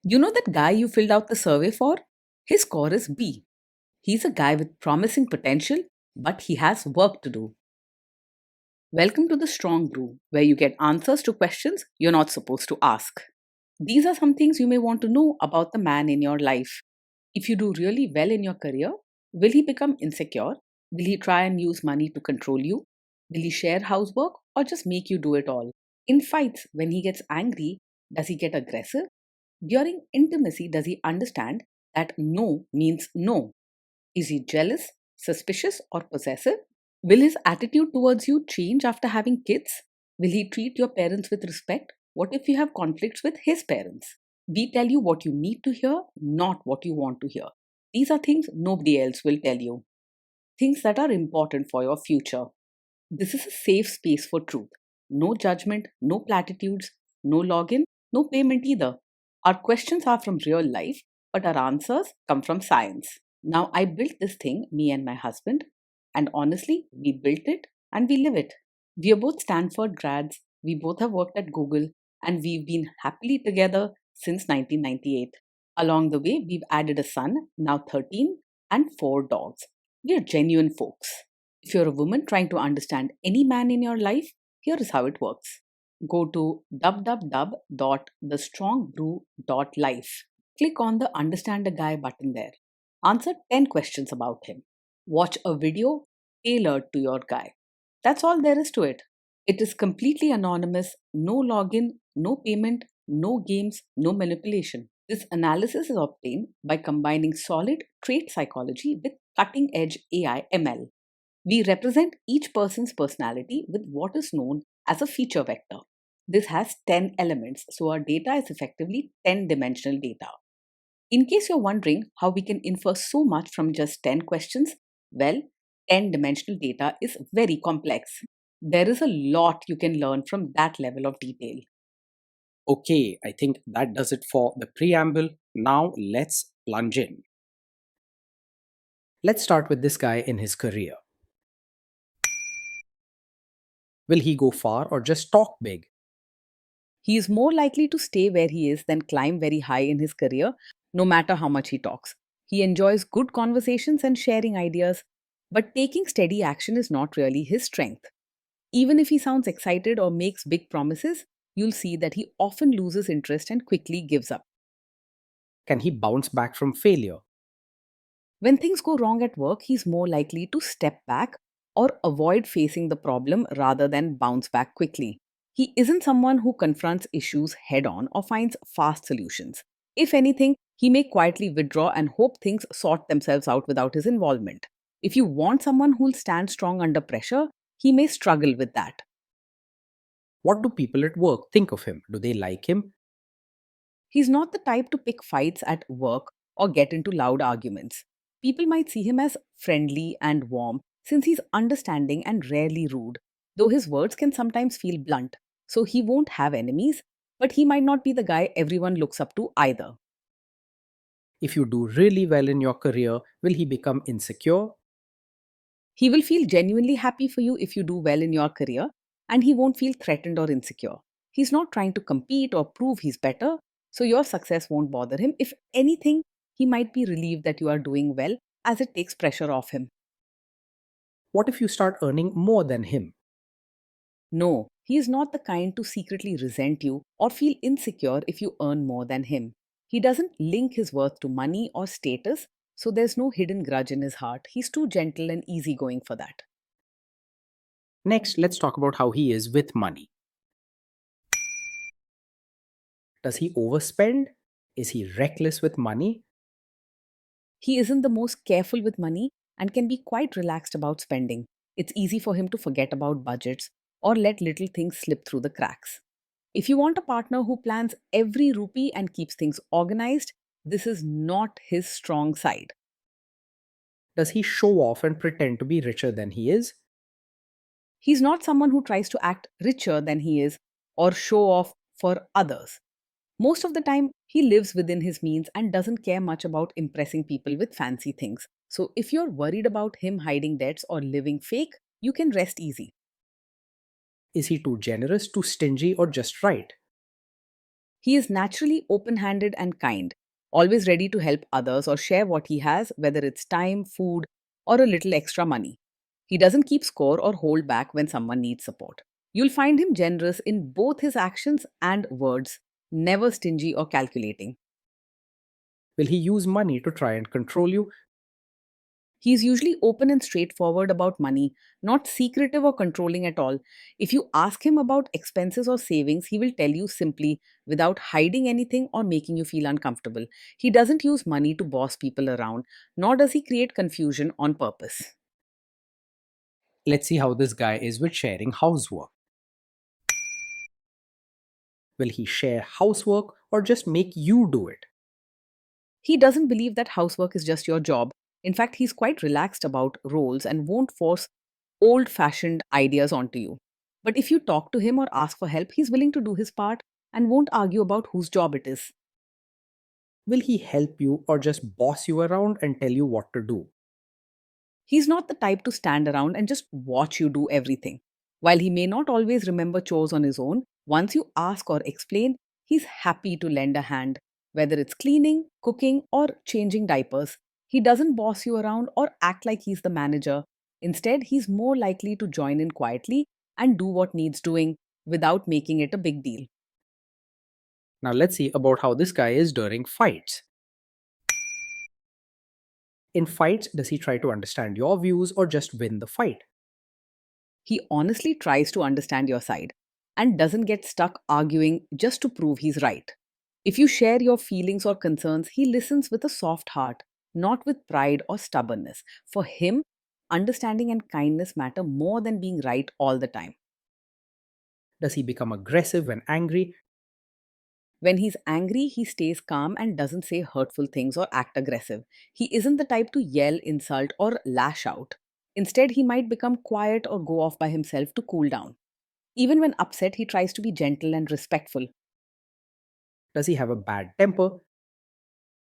You know that guy you filled out the survey for? His score is B. He's a guy with promising potential, but he has work to do. Welcome to the Strong Brew, where you get answers to questions you're not supposed to ask. These are some things you may want to know about the man in your life. If you do really well in your career, will he become insecure? Will he try and use money to control you? Will he share housework or just make you do it all? In fights, when he gets angry, does he get aggressive? During intimacy, does he understand that no means no? Is he jealous, suspicious, or possessive? Will his attitude towards you change after having kids? Will he treat your parents with respect? What if you have conflicts with his parents? We tell you what you need to hear, not what you want to hear. These are things nobody else will tell you, things that are important for your future. This is a safe space for truth. No judgment, no platitudes, no login, no payment either. Our questions are from real life, but our answers come from science. Now, I built this thing, me and my husband, and honestly, we built it and we live it. We are both Stanford grads, we both have worked at Google, and we've been happily together since 1998. Along the way, we've added a son, now 13, and 4 dogs. We are genuine folks. If you're a woman trying to understand any man in your life, here is how it works. Go to www.thestrongbrew.life. Click on the Understand a Guy button there. Answer 10 questions about him. Watch a video tailored to your guy. That's all there is to it. It is completely anonymous, no login, no payment, no games, no manipulation. This analysis is obtained by combining solid trait psychology with cutting edge AI ML. We represent each person's personality with what is known as a feature vector. This has 10 elements, so our data is effectively 10 dimensional data. In case you're wondering how we can infer so much from just 10 questions, well, 10 dimensional data is very complex. There is a lot you can learn from that level of detail. Okay, I think that does it for the preamble. Now let's plunge in. Let's start with this guy in his career. Will he go far or just talk big? He is more likely to stay where he is than climb very high in his career, no matter how much he talks. He enjoys good conversations and sharing ideas, but taking steady action is not really his strength. Even if he sounds excited or makes big promises, you'll see that he often loses interest and quickly gives up. Can he bounce back from failure? When things go wrong at work, he's more likely to step back or avoid facing the problem rather than bounce back quickly. He isn't someone who confronts issues head on or finds fast solutions. If anything, he may quietly withdraw and hope things sort themselves out without his involvement. If you want someone who'll stand strong under pressure, he may struggle with that. What do people at work think of him? Do they like him? He's not the type to pick fights at work or get into loud arguments. People might see him as friendly and warm since he's understanding and rarely rude, though his words can sometimes feel blunt. So he won't have enemies, but he might not be the guy everyone looks up to either. If you do really well in your career, will he become insecure? He will feel genuinely happy for you if you do well in your career, and he won't feel threatened or insecure. He's not trying to compete or prove he's better, so your success won't bother him. If anything, he might be relieved that you are doing well as it takes pressure off him. What if you start earning more than him? No, he is not the kind to secretly resent you or feel insecure if you earn more than him. He doesn't link his worth to money or status, so there's no hidden grudge in his heart. He's too gentle and easygoing for that. Next, let's talk about how he is with money. Does he overspend? Is he reckless with money? He isn't the most careful with money and can be quite relaxed about spending. It's easy for him to forget about budgets or let little things slip through the cracks. If you want a partner who plans every rupee and keeps things organized, this is not his strong side. Does he show off and pretend to be richer than he is? He's not someone who tries to act richer than he is or show off for others. Most of the time, he lives within his means and doesn't care much about impressing people with fancy things. So, if you're worried about him hiding debts or living fake, you can rest easy. Is he too generous, too stingy, or just right? He is naturally open handed and kind, always ready to help others or share what he has, whether it's time, food, or a little extra money. He doesn't keep score or hold back when someone needs support. You'll find him generous in both his actions and words, never stingy or calculating. Will he use money to try and control you? He's usually open and straightforward about money, not secretive or controlling at all. If you ask him about expenses or savings, he will tell you simply without hiding anything or making you feel uncomfortable. He doesn't use money to boss people around, nor does he create confusion on purpose. Let's see how this guy is with sharing housework. Will he share housework or just make you do it? He doesn't believe that housework is just your job. In fact, he's quite relaxed about roles and won't force old fashioned ideas onto you. But if you talk to him or ask for help, he's willing to do his part and won't argue about whose job it is. Will he help you or just boss you around and tell you what to do? He's not the type to stand around and just watch you do everything. While he may not always remember chores on his own, once you ask or explain, he's happy to lend a hand, whether it's cleaning, cooking, or changing diapers. He doesn't boss you around or act like he's the manager. Instead, he's more likely to join in quietly and do what needs doing without making it a big deal. Now let's see about how this guy is during fights. In fights, does he try to understand your views or just win the fight? He honestly tries to understand your side and doesn't get stuck arguing just to prove he's right. If you share your feelings or concerns, he listens with a soft heart, not with pride or stubbornness. For him, understanding and kindness matter more than being right all the time. Does he become aggressive when angry? When he's angry, he stays calm and doesn't say hurtful things or act aggressive. He isn't the type to yell, insult, or lash out. Instead, he might become quiet or go off by himself to cool down. Even when upset, he tries to be gentle and respectful. Does he have a bad temper?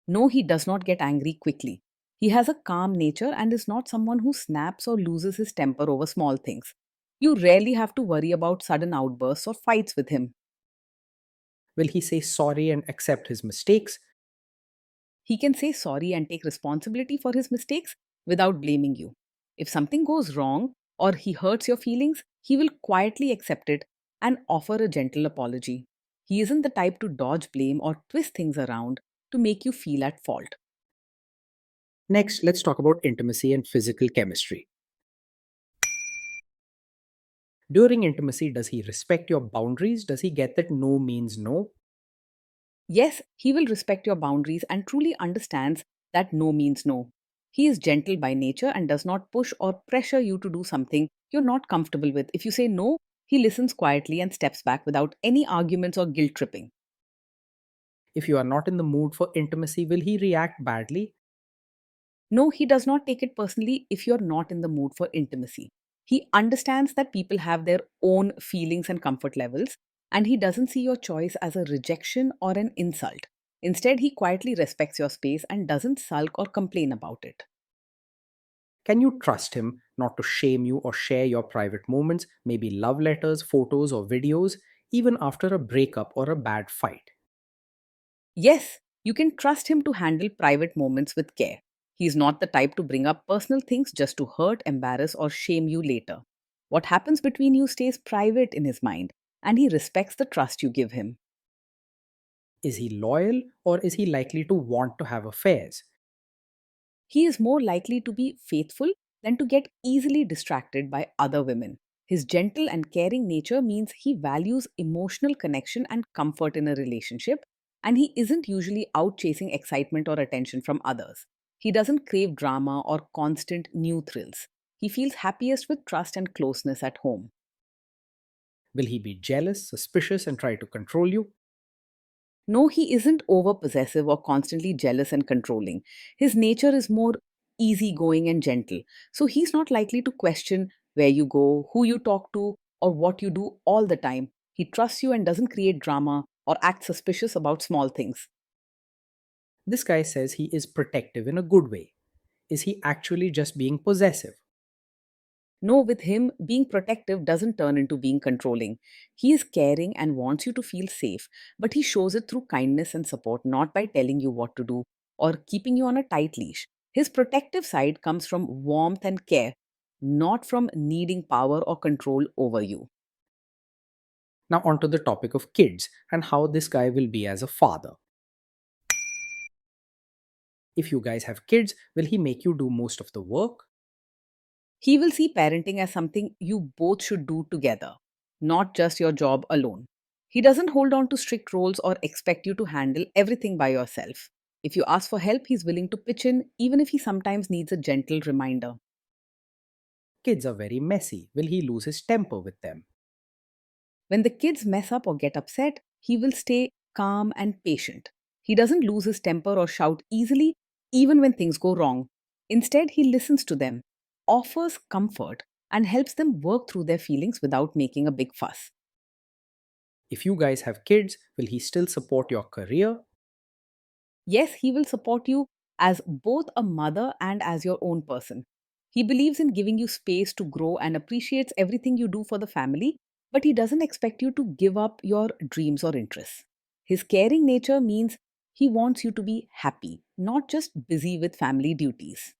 No, he does not get angry quickly. He has a calm nature and is not someone who snaps or loses his temper over small things. You rarely have to worry about sudden outbursts or fights with him. Will he say sorry and accept his mistakes? He can say sorry and take responsibility for his mistakes without blaming you. If something goes wrong or he hurts your feelings, he will quietly accept it and offer a gentle apology. He isn't the type to dodge blame or twist things around to make you feel at fault. Next, let's talk about intimacy and physical chemistry. During intimacy, does he respect your boundaries? Does he get that no means no? Yes, he will respect your boundaries and truly understands that no means no. He is gentle by nature and does not push or pressure you to do something you're not comfortable with. If you say no, he listens quietly and steps back without any arguments or guilt tripping. If you are not in the mood for intimacy, will he react badly? No, he does not take it personally if you're not in the mood for intimacy. He understands that people have their own feelings and comfort levels, and he doesn't see your choice as a rejection or an insult. Instead, he quietly respects your space and doesn't sulk or complain about it. Can you trust him not to shame you or share your private moments, maybe love letters, photos, or videos, even after a breakup or a bad fight? Yes, you can trust him to handle private moments with care. He's not the type to bring up personal things just to hurt, embarrass, or shame you later. What happens between you stays private in his mind, and he respects the trust you give him. Is he loyal or is he likely to want to have affairs? He is more likely to be faithful than to get easily distracted by other women. His gentle and caring nature means he values emotional connection and comfort in a relationship, and he isn't usually out chasing excitement or attention from others. He doesn't crave drama or constant new thrills. He feels happiest with trust and closeness at home. Will he be jealous, suspicious, and try to control you? No, he isn't over possessive or constantly jealous and controlling. His nature is more easygoing and gentle. So he's not likely to question where you go, who you talk to, or what you do all the time. He trusts you and doesn't create drama or act suspicious about small things. This guy says he is protective in a good way. Is he actually just being possessive? No, with him, being protective doesn't turn into being controlling. He is caring and wants you to feel safe, but he shows it through kindness and support, not by telling you what to do or keeping you on a tight leash. His protective side comes from warmth and care, not from needing power or control over you. Now, onto the topic of kids and how this guy will be as a father. If you guys have kids, will he make you do most of the work? He will see parenting as something you both should do together, not just your job alone. He doesn't hold on to strict roles or expect you to handle everything by yourself. If you ask for help, he's willing to pitch in, even if he sometimes needs a gentle reminder. Kids are very messy. Will he lose his temper with them? When the kids mess up or get upset, he will stay calm and patient. He doesn't lose his temper or shout easily, even when things go wrong. Instead, he listens to them, offers comfort, and helps them work through their feelings without making a big fuss. If you guys have kids, will he still support your career? Yes, he will support you as both a mother and as your own person. He believes in giving you space to grow and appreciates everything you do for the family, but he doesn't expect you to give up your dreams or interests. His caring nature means he wants you to be happy, not just busy with family duties.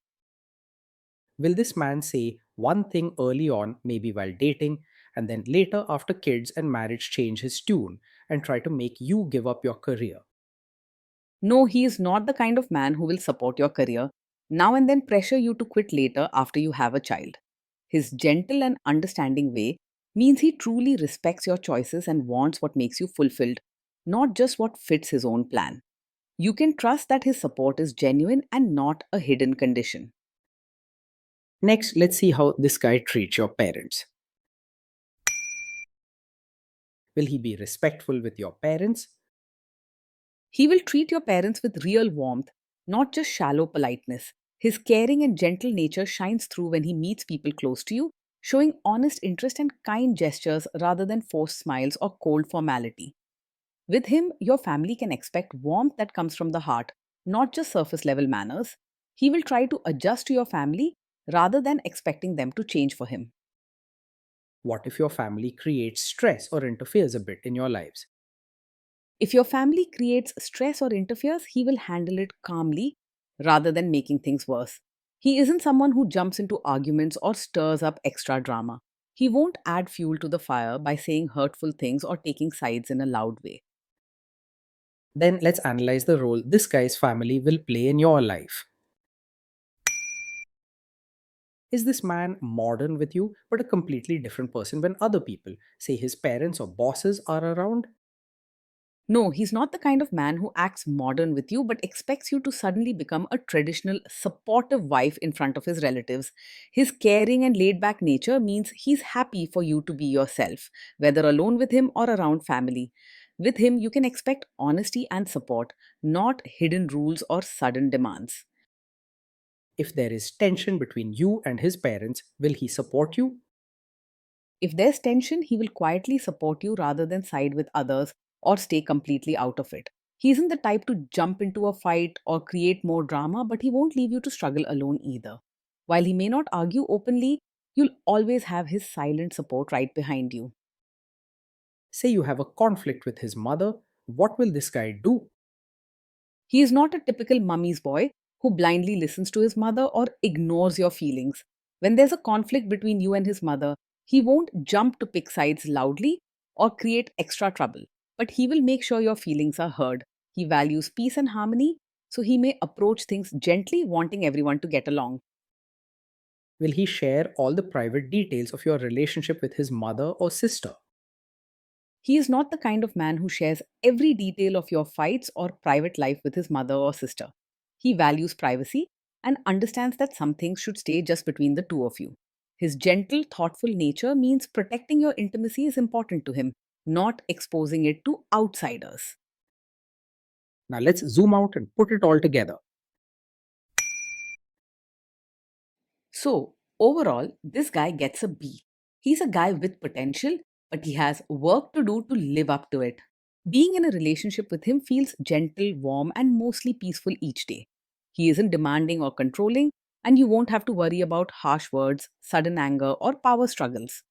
Will this man say one thing early on, maybe while dating, and then later after kids and marriage change his tune and try to make you give up your career? No, he is not the kind of man who will support your career, now and then pressure you to quit later after you have a child. His gentle and understanding way means he truly respects your choices and wants what makes you fulfilled, not just what fits his own plan. You can trust that his support is genuine and not a hidden condition. Next, let's see how this guy treats your parents. Will he be respectful with your parents? He will treat your parents with real warmth, not just shallow politeness. His caring and gentle nature shines through when he meets people close to you, showing honest interest and kind gestures rather than forced smiles or cold formality. With him, your family can expect warmth that comes from the heart, not just surface level manners. He will try to adjust to your family rather than expecting them to change for him. What if your family creates stress or interferes a bit in your lives? If your family creates stress or interferes, he will handle it calmly rather than making things worse. He isn't someone who jumps into arguments or stirs up extra drama. He won't add fuel to the fire by saying hurtful things or taking sides in a loud way. Then let's analyze the role this guy's family will play in your life. Is this man modern with you, but a completely different person when other people, say his parents or bosses, are around? No, he's not the kind of man who acts modern with you but expects you to suddenly become a traditional, supportive wife in front of his relatives. His caring and laid back nature means he's happy for you to be yourself, whether alone with him or around family. With him, you can expect honesty and support, not hidden rules or sudden demands. If there is tension between you and his parents, will he support you? If there's tension, he will quietly support you rather than side with others or stay completely out of it. He isn't the type to jump into a fight or create more drama, but he won't leave you to struggle alone either. While he may not argue openly, you'll always have his silent support right behind you. Say you have a conflict with his mother, what will this guy do? He is not a typical mummy's boy who blindly listens to his mother or ignores your feelings. When there's a conflict between you and his mother, he won't jump to pick sides loudly or create extra trouble, but he will make sure your feelings are heard. He values peace and harmony, so he may approach things gently, wanting everyone to get along. Will he share all the private details of your relationship with his mother or sister? He is not the kind of man who shares every detail of your fights or private life with his mother or sister. He values privacy and understands that some things should stay just between the two of you. His gentle, thoughtful nature means protecting your intimacy is important to him, not exposing it to outsiders. Now let's zoom out and put it all together. So, overall, this guy gets a B. He's a guy with potential, but he has work to do to live up to it. Being in a relationship with him feels gentle, warm, and mostly peaceful each day. He isn't demanding or controlling, and you won't have to worry about harsh words, sudden anger, or power struggles.